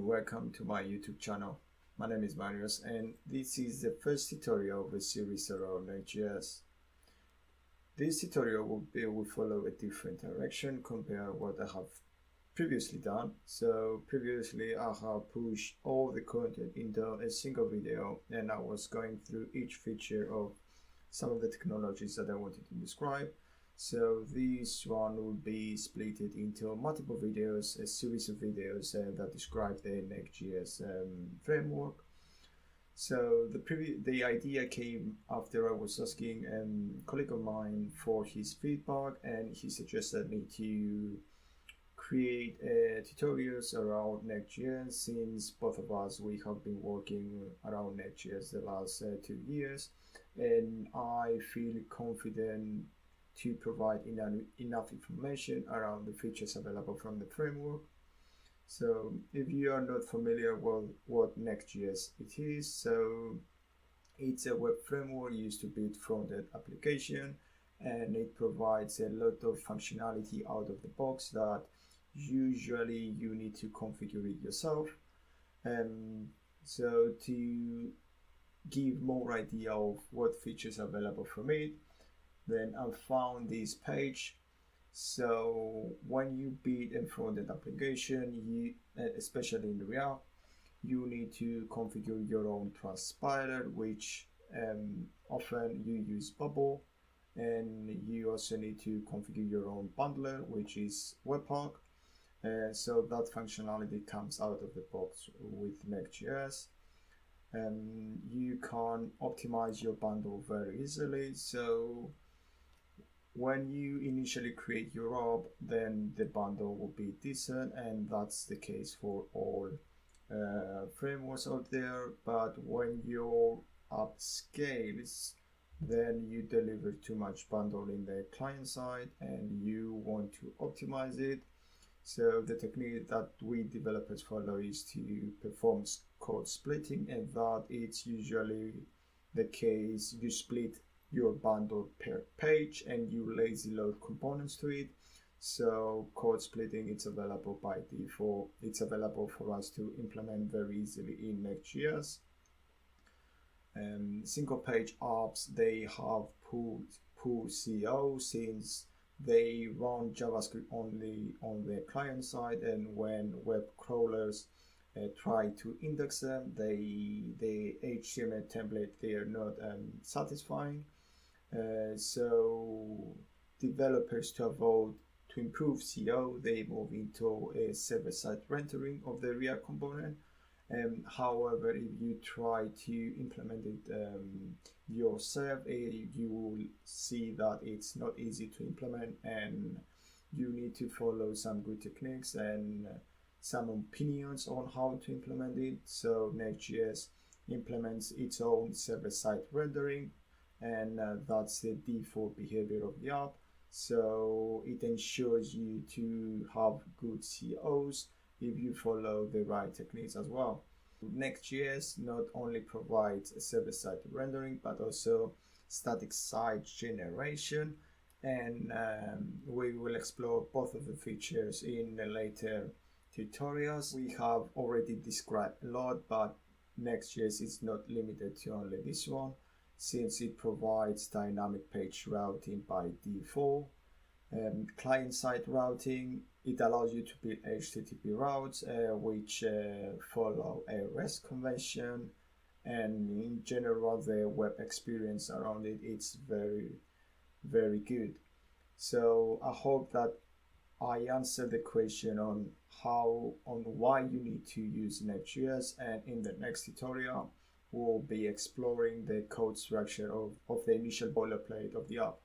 and welcome to my YouTube channel. My name is Marius and this is the first tutorial of a series around Next.js. This tutorial will follow a different direction compared to what I have previously done. So previously I have pushed all the content into a single video and I was going through each feature of some of the technologies that I wanted to describe. So this one will be split into multiple videos, a series of videos that describe the Next.js framework. So the idea came after I was asking a colleague of mine for his feedback, and he suggested me to create tutorials around Next.js, since both of us we have been working around Next.js the last 2 years, and I feel confident to provide enough information around the features available from the framework. So if you are not familiar with what Next.js it is, so it's a web framework used to build front-end application, and it provides a lot of functionality out of the box that usually you need to configure it yourself. So to give more idea of what features are available from it, then I found this page. So when you build a front-end application, you especially in React, you need to configure your own transpiler, which often you use Bubble, and you also need to configure your own bundler, which is Webpack. So that functionality comes out of the box with Next.js. You can optimize your bundle very easily. So when you initially create your app, then the bundle will be decent, and that's the case for all frameworks out there. But when your app scales, then you deliver too much bundle in the client side and you want to optimize it. So the technique that we developers follow is to perform code splitting, and that it's usually the case. You split your bundle per page and you lazy load components to it. So code splitting, it's available by default. It's available for us to implement very easily in Next.js. Single page apps, they have poor CO, since they run JavaScript only on the client side, and when web crawlers try to index them, the HTML template, they are not satisfying. So developers, to improve CO, they move into a server-side rendering of the React component. However, if you try to implement it yourself, you will see that it's not easy to implement, and you need to follow some good techniques and some opinions on how to implement it. So Next.js implements its own server-side rendering, and that's the default behavior of the app. So it ensures you to have good COs if you follow the right techniques as well. Next.js not only provides a server-side rendering, but also static site generation, and we will explore both of the features in the later tutorials. We have already described a lot, but Next.js is not limited to only this one, since it provides dynamic page routing by default. Client-side routing, it allows you to build HTTP routes which follow a REST convention, and in general the web experience around it, it's very good. So I hope that I answered the question on why you need to use Next.js, and in the next tutorial we'll be exploring the code structure of the initial boilerplate of the app.